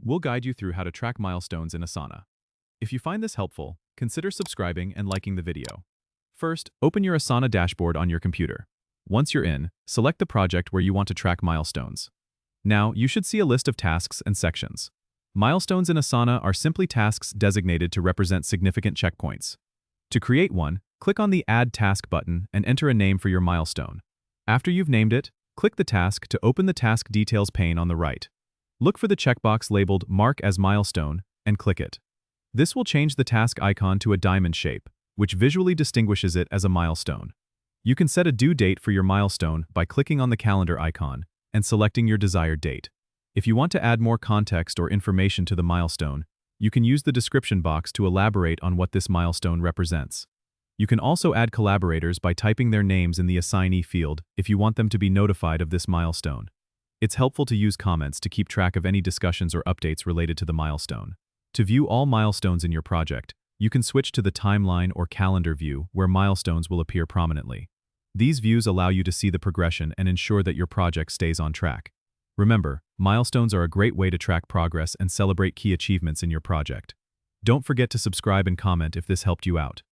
We'll guide you through how to track milestones in Asana. If you find this helpful, consider subscribing and liking the video. First, open your Asana dashboard on your computer. Once you're in, select the project where you want to track milestones. Now, you should see a list of tasks and sections. Milestones in Asana are simply tasks designated to represent significant checkpoints. To create one, click on the Add Task button and enter a name for your milestone. After you've named it, click the task to open the Task Details pane on the right. Look for the checkbox labeled Mark as Milestone and click it. This will change the task icon to a diamond shape, which visually distinguishes it as a milestone. You can set a due date for your milestone by clicking on the calendar icon and selecting your desired date. If you want to add more context or information to the milestone, you can use the description box to elaborate on what this milestone represents. You can also add collaborators by typing their names in the assignee field if you want them to be notified of this milestone. It's helpful to use comments to keep track of any discussions or updates related to the milestone. To view all milestones in your project, you can switch to the timeline or calendar view where milestones will appear prominently. These views allow you to see the progression and ensure that your project stays on track. Remember, milestones are a great way to track progress and celebrate key achievements in your project. Don't forget to subscribe and comment if this helped you out.